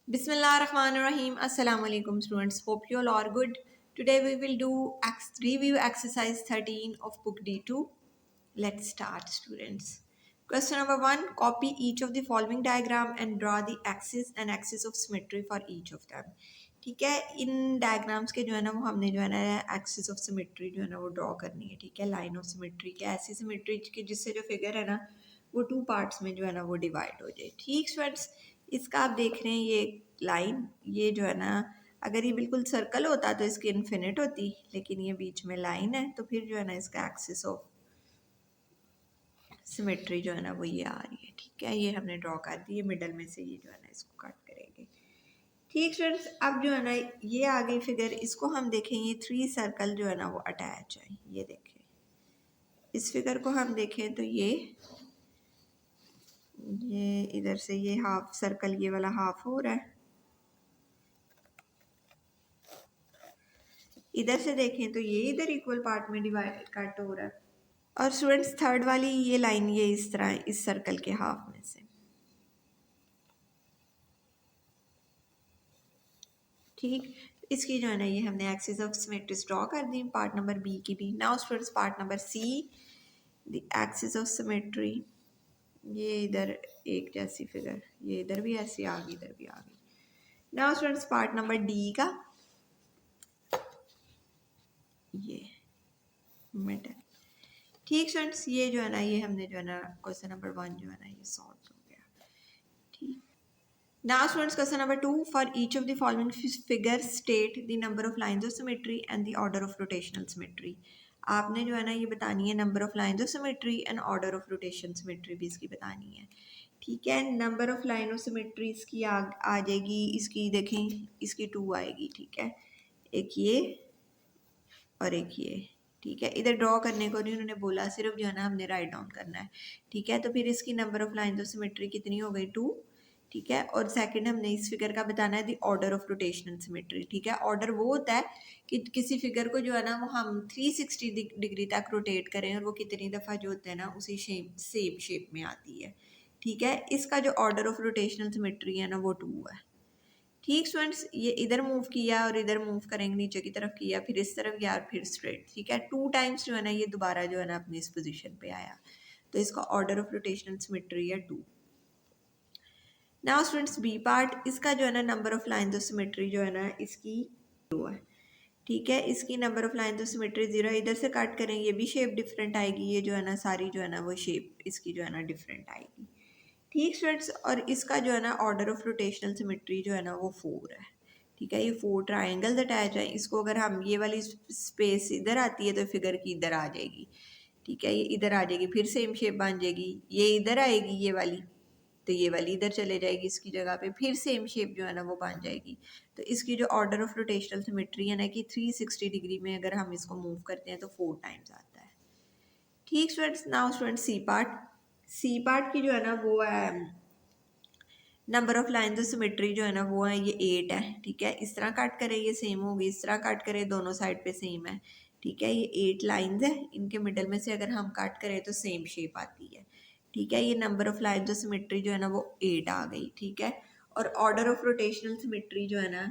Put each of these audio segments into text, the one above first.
Bismillahirrahmanirrahim. Assalamu alaikum students. Hope you all are good. Today we will do review exercise 13 of book D2. Let's start students. Question number 1. Copy each of the following diagram and draw the axis and axis of symmetry for each of them. ठीक है, इन diagrams के जो है ना वो हमने जो है ना एक्सिस ऑफ सिमेट्री जो है ना वो ड्रॉ करनी है. ठीक है, लाइन ऑफ सिमेट्री के ऐसी सिमेट्री की जिससे जो फिगर है ना वो टू पार्ट्स में जो है ना वो डिवाइड हो जाए. ठीक स्टूडेंट्स, इसका आप देख रहे हैं ये लाइन, ये जो है ना अगर ये बिल्कुल सर्कल होता तो इसकी इन्फिनिट होती, लेकिन ये बीच में लाइन है तो फिर जो है ना इसका एक्सिस ऑफ सिमेट्री जो है ना वो ये आ रही है. ठीक है, ये हमने ड्रॉ कर दी है मिडल में से, ये जो है ना इसको कट करेंगे. ठीक स्टूडेंट्स, अब जो है ना ये आ गई फिगर, इसको हम देखेंगे 3 सर्कल जो है ना वो अटैच है. ये देखें, इस फिगर को हम देखें तो ये इधर से ये हाफ सर्कल, ये वाला हाफ हो रहा है. इधर से देखें तो ये इधर इक्वल पार्ट में डिवाइड कट हो रहा है. और स्टूडेंट्स थर्ड वाली ये लाइन ये इस तरह इस सर्कल के हाफ में से. ठीक, इसकी जो है ना ये हमने एक्सिस ऑफ सिमेट्री ड्रॉ कर दी. पार्ट नंबर बी की भी. Now students part number C, the axis of symmetry. ये इधर एक जैसी फिगर, ये इधर भी ऐसी आ गई, इधर भी आ गई. Now students part number D का, ये मिडल. ठीक स्टूडेंट्स, ये जो है ना ये हमने जो है ना क्वेश्चन नंबर 1 जो है ना ये सॉल्व हो गया. ठीक, now students question number 2. For each of the following figures state the number of lines of symmetry and the order of rotational symmetry. आपने जो है ना ये बतानी है number of lines of symmetry and order of rotation symmetry भी इसकी बतानी है. ठीक है, number of line of symmetry इसकी आ जाएगी, इसकी देखें इसकी 2 आएगी. ठीक है, एक ये और एक ये. ठीक है, इधर ड्रॉ करने को नहीं उन्होंने बोला, सिर्फ जो है ना हमने राइट डाउन करना है. ठीक है, तो फिर इसकी number of lines of symmetry कितनी हो गई 2. ठीक है, और सेकंड हमने इस फिगर का बताना है the order of rotational symmetry. ठीक है, ऑर्डर वो होता है कि किसी फिगर को जो है ना वो हम 360 डिग्री तक रोटेट करें और वो कितनी दफ़ा जो होता है ना उसी सेम शेप में आती है. ठीक है, इसका जो ऑर्डर ऑफ रोटेशनल सिमेट्री है ना वो 2 है. ठीक स्टूडेंट्स, ये इधर मूव किया और इधर मूव करेंगे, नीचे की तरफ किया, फिर इस तरफ गया और फिर स्ट्रेट. ठीक है, 2 टाइम्स जो है ना ये दोबारा जो है ना अपनी इस पोजीशन पे आया, तो इसका ऑर्डर ऑफ रोटेशनल सिमेट्री है 2. नाउ स्टूडेंट्स बी पार्ट, इसका जो है ना number of lines of symmetry जो है ना इसकी 2 है. ठीक है, इसकी number of lines of symmetry 0 है. इधर से कट करें, ये भी शेप डिफरेंट आएगी, ये जो है ना सारी जो है ना वो शेप इसकी जो है ना डिफरेंट आएगी. ठीक स्टूडेंट्स, और इसका जो है ना ऑर्डर ऑफ रोटेशनल सिमेट्री जो है ना वो 4 है. ठीक है, ये 4 ट्राइंगल्स अटैच है. इसको अगर हम ये वाली स्पेस इधर आती है तो फिगर की इधर आ जाएगी. ठीक है, ये इधर आ जाएगी, फिर सेम शेप बन जाएगी. ये इधर आएगी ये वाली, तो ये वाली इधर चले जाएगी इसकी जगह पे, फिर सेम शेप जो है ना वो बन जाएगी. तो इसकी जो ऑर्डर ऑफ रोटेशनल सिमेट्री है ना कि 360 डिग्री में अगर हम इसको मूव करते हैं तो 4 टाइम्स आता है. ठीक students, now students C part. C part की जो है ना वो है number of lines of symmetry जो है ना वो है ये 8 है. ठीक है, इस तरह कट करें ये सेम होगी, इस तरह कट करें दोनों साइड पे सेम है. ठीक है, ये 8 लाइन्स है, इनके मिडल में से अगर हम कट करें तो सेम शेप आती है. ठीक है, ये number of lines of symmetry जो है ना वो 8 आ गई. ठीक है, और ऑर्डर ऑफ रोटेशनल सिमेट्री जो है ना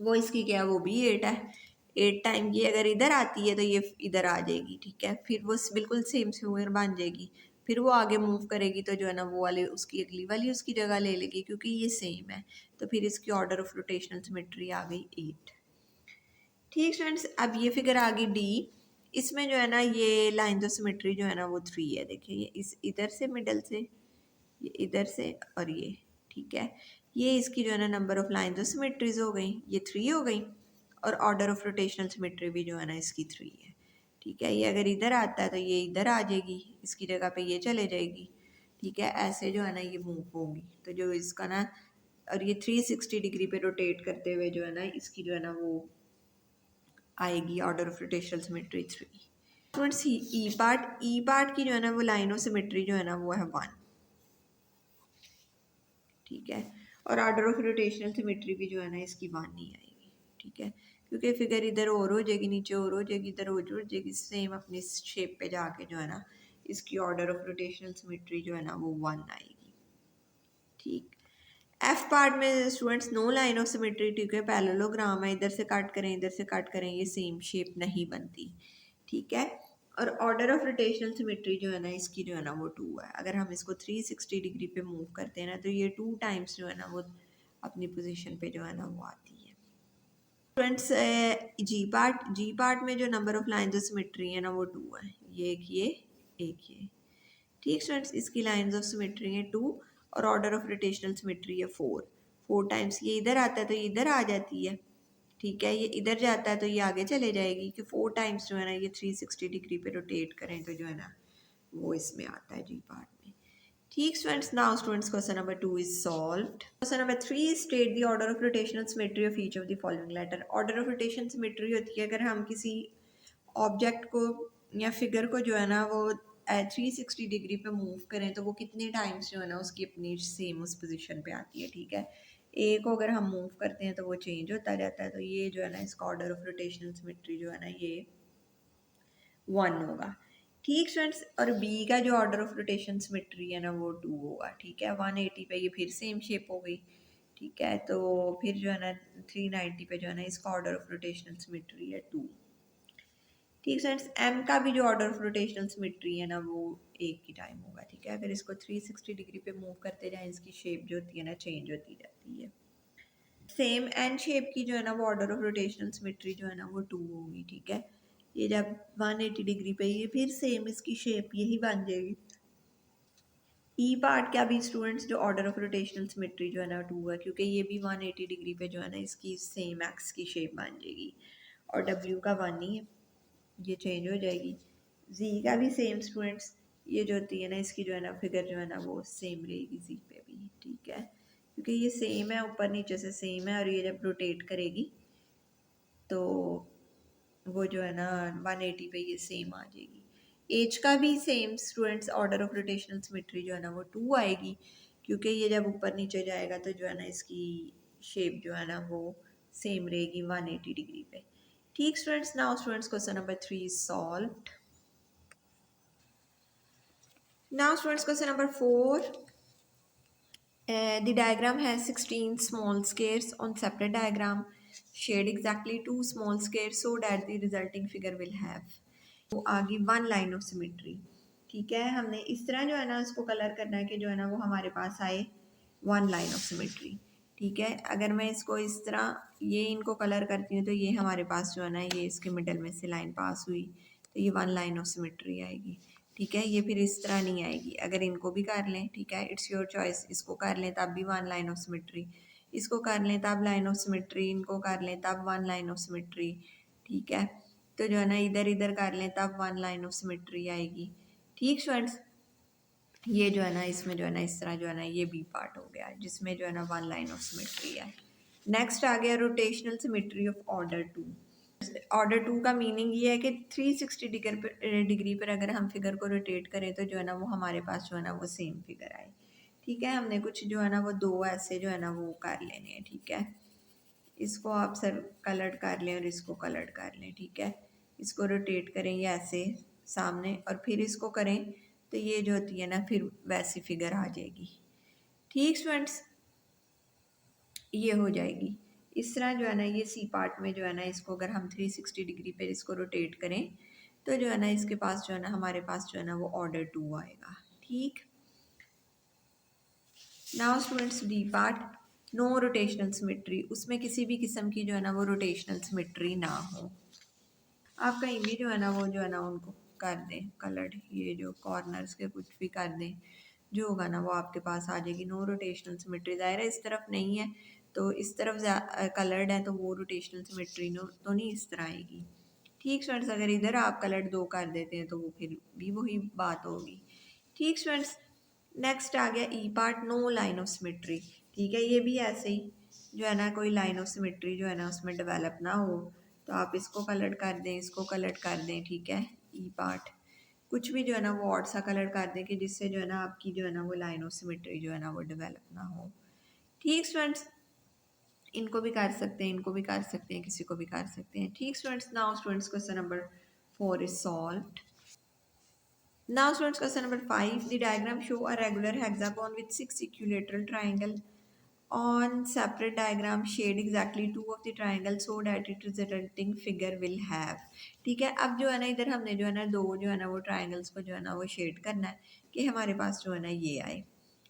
वो इसकी क्या है, वो भी 8 है. 8 टाइम ये अगर इधर आती है तो ये इधर आ जाएगी. ठीक है, फिर वो बिल्कुल सेम फिगर बन जाएगी. फिर वो आगे मूव करेगी तो जो है ना वो वाले उसकी अगली वाली उसकी जगह ले लेगी क्योंकि ये सेम है. तो फिर इसकी ऑर्डर ऑफ रोटेशनल सिमेट्री आ गई 8. ठीक स्टूडेंट्स, अब ये फिगर आ गई डी. इसमें जो है ना ये लाइन्स ऑफ सिमेट्री जो है ना वो 3 है. देखिए, ये इस इधर से मिडल से, ये इधर से और ये. ठीक है, ये इसकी जो है ना number of lines of symmetries हो गई, ये 3 हो गई. और ऑर्डर ऑफ रोटेशनल सिमेट्री भी जो है ना इसकी 3 है. ठीक है, ये अगर इधर आता है तो ये इधर आ जाएगी, इसकी जगह पे ये चले जाएगी. ठीक है, ऐसे जो है ना ये मूव होगी. तो जो इसका ना और ये 360 डिग्री पे रोटेट करते हुए जो है ना इसकी जो है ना वो आएगी order of rotational symmetry 3. Students E part की जो है ना वो लाइन ऑफ सिमेट्री जो है ना वो है 1. ठीक है, और ऑर्डर ऑफ रोटेशनल सिमेट्री भी जो है ना इसकी 1 ही आएगी. ठीक है, क्योंकि फिगर इधर और हो जाएगी, नीचे और हो जाएगी, इधर और हो जाएगी, सेम अपनी शेप पे जाके जो है ना इसकी ऑर्डर ऑफ रोटेशनल सिमेट्री जो है ना वो 1 आएगी. ठीक, एफ लेफ्ट पार्ट में students no line of symmetry, ठीक है, पैरेललोग्राम है, इधर से कट करें इधर से कट करें ये सेम शेप नहीं बनती, ठीक है। और ऑर्डर ऑफ रोटेशनल सिमेट्री जो है ना इसकी जो है ना वो 2 है। अगर हम इसको 360 डिग्री पे मूव करते हैं ना तो ये 2 टाइम्स जो है ना वो अपनी पोजीशन पे जो है ना वो आती है। स्टूडेंट्स जी पार्ट में जो number of lines of symmetry है ना वो 2 है, ये एक ये, ठीक स्टूडेंट्स। इसकी लाइन्स ऑफ सिमेट्री है 2 और ऑर्डर ऑफ रोटेशनल सिमेट्री है 4 टाइम्स। ये इधर आता है तो ये इधर आ जाती है, ठीक है, ये इधर जाता है तो ये आगे चले जाएगी कि 4 टाइम्स जो है ना ये 360 डिग्री पे रोटेट करें तो जो है ना वो इसमें आता है जी पार्ट में, ठीक students. Now students question number 2 is solved. Question number 3, state the order of rotational symmetry of each of the following letter. Order of rotation symmetry होती है अगर हम किसी ऑब्जेक्ट को या फिगर को जो है ना वो 360 डिग्री पे मूव करें तो वो कितने टाइम्स जो है ना उसकी अपनी सेम उस पोजीशन पे आती है, ठीक है। ए को अगर हम मूव करते हैं तो वो चेंज होता जाता है, तो ये जो है ना इसका ऑर्डर ऑफ रोटेशनल सिमेट्री जो है ना ये 1 होगा, ठीक स्टूडेंट्स। और बी का जो ऑर्डर ऑफ रोटेशन सिमेट्री है ना वो 2 होगा, ठीक है। 180 पे ये फिर सेम शेप हो गई, ठीक है, तो फिर जो है ना 390 पे जो है ना इसका ऑर्डर ऑफ रोटेशनल सिमेट्री है 2, ठीक फ्रेंड्स। एम का भी जो ऑर्डर ऑफ रोटेशनल सिमेट्री है ना वो एक ही टाइम होगा, ठीक है। अगर इसको 360 डिग्री पे मूव करते जाएं इसकी शेप जो होती है ना चेंज होती जाती है। सेम एन शेप की जो है ना वो ऑर्डर ऑफ रोटेशनल सिमेट्री जो है ना वो 2 होगी, ठीक है। ये जब 180 डिग्री पे ये फिर सेम इसकी शेप यही बन जाएगी। ई पार्ट का भी स्टूडेंट्स जो ऑर्डर ऑफ रोटेशनल सिमेट्री जो है ना 2 है, क्योंकि ये भी 180 डिग्री पे जो है ना इसकी सेम एक्स की शेप बन जाएगी। और डब्ल्यू का 1 ही है, ये चेंज हो जाएगी। जी का भी सेम स्टूडेंट्स, ये जो होती है ना इसकी जो है ना फिगर जो है ना वो सेम रहेगी जी पे भी, ठीक है, क्योंकि ये सेम है, ऊपर नीचे से सेम है। और ये जब रोटेट करेगी तो वो जो है ना 180 पे ये सेम आ जाएगी। एज का भी same students, order of rotational symmetry जो है ना वो 2 आएगी, क्योंकि ये जब ऊपर नीचे जाएगा तो जो है ना इसकी शेप जो है ना वो सेम रहेगी 180 डिग्री पे, ठीक students. Now students question number 3 is solved. Now students question number 4. The diagram has 16 small squares on separate diagram. Shade exactly 2 small squares so that the resulting figure will have. तो आगे 1 line of symmetry. ठीक है, हमने इस तरह जो है ना उसको कलर करना है कि जो है ना वो हमारे पास आए 1 line of symmetry. ठीक है, अगर मैं इसको इस तरह ये इनको कलर करती हूँ तो ये हमारे पास जो है ना ये इसके मिडल में से लाइन पास हुई तो ये 1 line of symmetry आएगी, ठीक है। ये फिर इस तरह नहीं आएगी, अगर इनको भी कर लें, ठीक है, इट्स योर चॉइस। इसको कर लें तब भी 1 लाइन ऑफ सिमेट्री, इसको कर लें तब लाइन ऑफ सिमेट्री, इनको कर लें तब 1 लाइन ऑफ सिमेट्री, ठीक है। तो जो है ना इधर इधर कर लें तब 1 लाइन ऑफ सिमेट्री आएगी, ठीक स्टूडेंट्स। ये जो है ना इसमें जो है ना इस तरह जो है ना ये बी पार्ट हो गया जिसमें जो है ना 1 लाइन ऑफ सिमेट्री है। नेक्स्ट आ गया rotational symmetry of order 2। Order 2 का मीनिंग ये है कि 360 डिग्री पर अगर हम फिगर को रोटेट करें तो जो है ना वो हमारे पास जो है ना वो सेम फिगर आए, ठीक है। हमने कुछ जो है ना वो 2 ऐसे जो है ना वो कर लेने हैं, ठीक है। इसको आप सर कलर्ड कर लें और इसको कलर्ड कर लें, ठीक है। इसको रोटेट करें ये ऐसे सामने और फिर इसको करें तो ये जो होती है ना फिर वैसी फिगर आ जाएगी, ठीक स्टूडेंट्स, ये हो जाएगी। इस तरह जो है ना ये सी पार्ट में जो है ना इसको अगर हम 360 डिग्री पे इसको रोटेट करें तो जो है ना इसके पास जो है ना हमारे पास जो है ना वो ऑर्डर 2 आएगा, ठीक। Now students D part, no rotational symmetry, उसमें किसी भी किस्म की जो है ना वो रोटेशनल सिमेट्री ना हो। आप कहीं भी जो है ना वो जो है ना उनको कर दें कलर्ड, ये जो कॉर्नर्स के कुछ भी कर दें, जो होगा ना वो आपके पास आ जाएगी। नो रोटेशनल सिमेट्री, ज़ाहिर है इस तरफ नहीं है तो इस तरफ कलर्ड है तो वो रोटेशनल सिमेट्री तो नहीं इस तरह आएगी, ठीक स्टूडेंट्स। अगर इधर आप कलर्ड 2 कर देते हैं तो वो फिर भी वही बात होगी, ठीक स्टूडेंट्स। नेक्स्ट आ गया E part, no line of symmetry, ठीक है। ये भी ऐसे ही जो है ना कोई लाइन ऑफ सिमेट्री जो है ना उसमें डेवलप ना हो तो आप इसको कलर कर दें, इसको कलर कर दें, ठीक है। ई पार्ट कुछ भी जो है ना वो और सा कलर कर दें कि जिससे जो है ना आपकी जो है ना वो लाइन ऑफ सिमेट्री जो है ना वो डेवलप ना हो, ठीक स्टूडेंट्स। इनको भी कर सकते हैं, इनको भी कर सकते हैं, किसी को भी कर सकते हैं, ठीक students. Now students question number 4 is solved. Now students question number 5. The diagram show a regular hexagon with 6 equilateral triangle on separate diagram shade exactly two of the triangle so that its resulting figure will have। ठीक है, अब जो है ना इधर हमने जो है ना दो जो है ना वो ट्राइंगल्स को जो है ना वो शेड करना है कि हमारे पास जो है ना ये आए।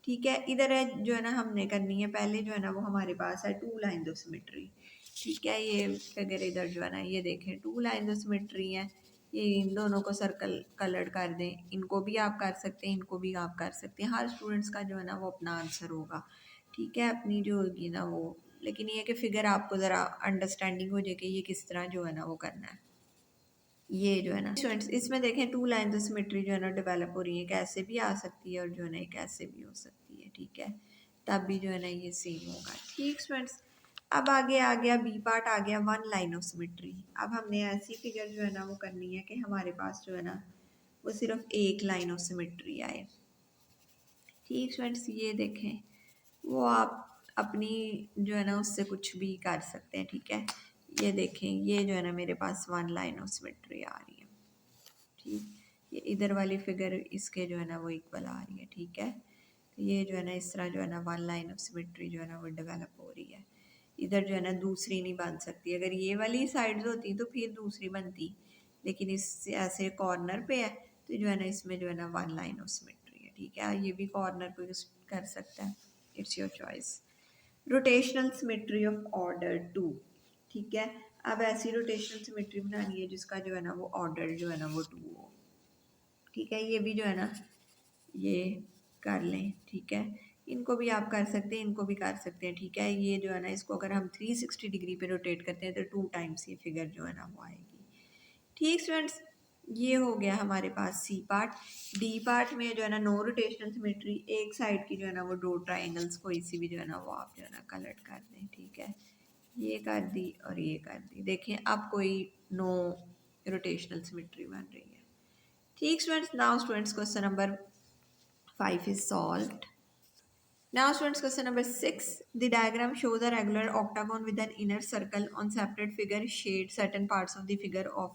ठीक है, इधर है जो है ना हमने करनी है पहले जो है ना वो हमारे पास है टू लाइन ऑफ सिमेट्री। ठीक है, ये फिगर इधर जो है ना ये देखें टू लाइन ऑफ सिमेट्री है, ये इन दोनों को सर्कल कलर कर दें, इनको भी आप कर सकते हैं, इनको भी आप कर सकते हैं। हर स्टूडेंट्स का जो है ना वो अपना आंसर होगा। ठीक है, अपनी जो होगी ना वो, लेकिन ये कि फिगर आपको ज़रा अंडरस्टैंडिंग हो जाए कि ये किस तरह जो है ना वो करना है। ये जो है ना स्टूडेंट्स इसमें देखें टू लाइन ऑफ सिमेट्री जो है ना डेवलप हो रही है, कैसे भी आ सकती है और जो है ना कैसे भी हो सकती है। ठीक है, तब भी जो है ना ये सेम होगा। ठीक स्टूडेंट्स, अब आगे आ गया बी पार्ट, आ गया वन लाइन ऑफ सिमेट्री। अब हमने ऐसी फिगर जो है ना वो करनी है कि हमारे पास जो है ना वो सिर्फ एक लाइन ऑफ सिमेट्री आए। ठीक स्टूडेंट्स, ये देखें वो आप अपनी जो है ना उससे कुछ भी कर सकते हैं। ठीक है, ये देखें ये जो है ना मेरे पास वन लाइन ऑफ सिमेट्री आ रही है। ठीक, ये इधर वाली फिगर इसके जो है ना वो इक्वल आ रही है। ठीक है, तो ये जो है ना इस तरह जो है ना वन लाइन ऑफ सिमेट्री जो है ना वो डेवलप हो रही है। इधर जो है ना दूसरी नहीं बन सकती, अगर ये वाली साइड्स होती तो फिर दूसरी बनती, लेकिन इस ऐसे कॉर्नर पे है तो जो है ना इसमें जो है ना वन लाइन ऑफ सिमेट्री है। ठीक है, ये भी कॉर्नर को यूज कर सकता है, it's your choice. Rotational symmetry of order two. ठीक है, अब ऐसी रोटेशनल सिमेट्री बनानी है जिसका जो है ना वो ऑर्डर जो है ना वो टू हो। ठीक है, ये भी जो है ना ये कर लें। ठीक है, इनको भी आप कर सकते हैं, इनको भी कर सकते हैं। ठीक है, ये जो है ना इसको अगर हम 360 डिग्री पे रोटेट करते हैं तो टू टाइम्स ये फिगर जो है ना वो आएगी। ठीक स्टूडेंट्स, ये हो गया हमारे पास सी पार्ट। डी पार्ट में जो है ना नो रोटेशनल सिमेट्री, एक साइड की जो है ना वो दो ट्राइंगल्स कोई सी भी जो है ना वो आप जो है ना कलर कर दें। ठीक है, ये कर दी और ये कर दी, देखें अब कोई नो रोटेशनल सिमेट्री बन रही है। ठीक students, now students question number 5 is solved. Now students, question number 6. The diagram shows a regular octagon with an inner circle on separate figure. Shade certain parts of the figure off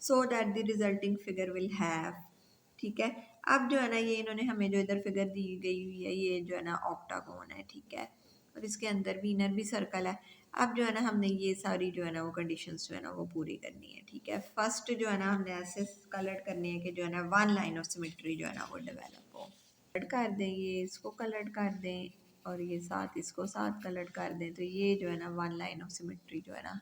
so that the resulting figure will have। ठीक है, अब जो है ना ये इन्होंने हमें जो इधर फिगर दी गई हुई है ये जो है ना ऑक्टागोन है। ठीक है, और इसके अंदर भी इनर भी सर्कल है। अब जो है ना हमने ये सारी जो है ना वो कंडीशंस जो है ना वो पूरी करनी है। ठीक है, फर्स्ट जो है ना हमने ऐसे कलर करनी है कि जो है ना वन लाइन ऑफ सिमेट्री जो है ना वो डेवलप हो। कर दें, ये इसको कलर कर दें और ये साथ इसको साथ कलर कर दें, तो ये जो है ना वन लाइन ऑफ सिमेट्री जो है ना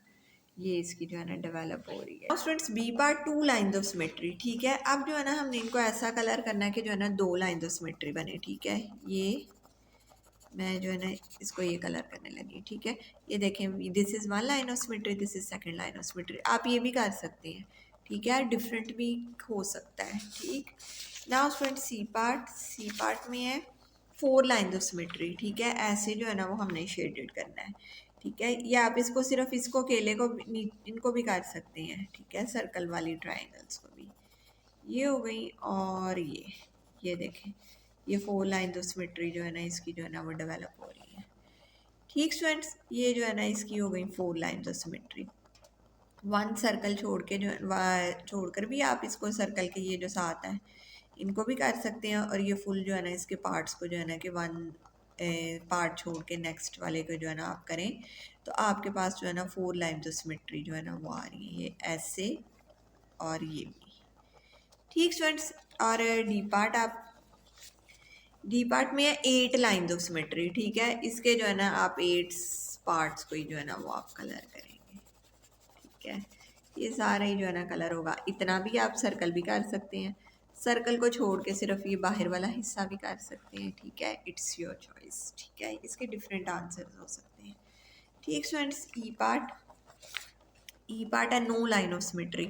ये इसकी जो है ना डेवलप हो रही है। Students, B part two line of symmetry. ठीक है, अब जो है ना हमने इनको ऐसा कलर करना है कि जो है ना दो लाइन ऑफ सिमेट्री बने। ठीक है, ये मैं जो है ना इसको ये कलर करने लगी। ठीक है, ये देखें this is one line of symmetry, this is second line of symmetry. आप ये भी कर सकते हैं। ठीक है, डिफरेंट भी हो सकता है। ठीक, नाउ स्टूडेंट सी पार्ट में है फोर लाइन ऑफ सिमेट्री। ठीक है, ऐसे जो है ना वो हमने शेडेड करना है। ठीक है, या आप इसको सिर्फ इसको केले को इनको भी कर सकते हैं। ठीक है, सर्कल वाली ट्राइंगल्स को भी, ये हो गई। और ये देखें ये फोर लाइन ऑफ सिमेट्री जो है ना इसकी जो है ना वो डेवलप हो रही है। ठीक स्टूडेंट्स, ये जो है ना इसकी हो गई four line of symmetry. One circle छोड़ के जो छोड़कर भी आप इसको सर्कल के ये जो साथ है इनको भी कर सकते हैं, और ये फुल जो है ना इसके पार्ट्स को जो है ना कि वन पार्ट छोड़ के नेक्स्ट वाले को जो है ना आप करें तो आपके पास जो है ना फोर लाइन ऑफ सिमेट्री जो है ना वो आ रही है, ये ऐसे और ये भी। ठीक स्टूडेंट्स, और डी पार्ट में है एट लाइन ऑफ सिमेट्री। ठीक है, इसके जो है ना आप एट पार्ट्स को ही जो है ना वो आप कलर करेंगे। ठीक है, ये सारा ही जो है ना कलर होगा। इतना भी आप सर्कल भी कर सकते हैं, सर्कल को छोड़ के सिर्फ ये बाहर वाला हिस्सा भी कर सकते हैं। ठीक है, इट्स योर चॉइस। ठीक है, इसके डिफरेंट आंसर्स हो सकते हैं। ठीक स्टूडेंट्स, ई पार्ट है नो लाइन ऑफ सिमेट्री।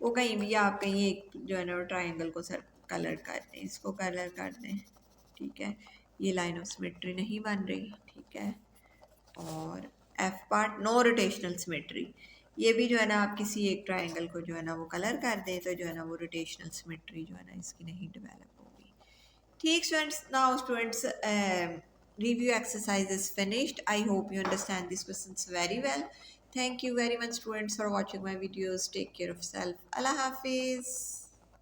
वो कहीं भी आप कहीं एक जो है ना ट्राइंगल को सर कलर कर दें, इसको कलर कर दें। ठीक है, ये लाइन ऑफ सिमेट्री नहीं बन रही। ठीक है, और F part no rotational symmetry, ये भी जो है ना आप किसी एक ट्राइंगल को जो है ना वो कलर कर दें तो जो है ना वो रोटेशनल सिमेट्री जो है ना इसकी नहीं डेवलप होगी। ठीक students, now students review exercise is finished. I hope you understand these questions very well. Thank you very much students for watching my videos. Take care of self. Allah Hafiz.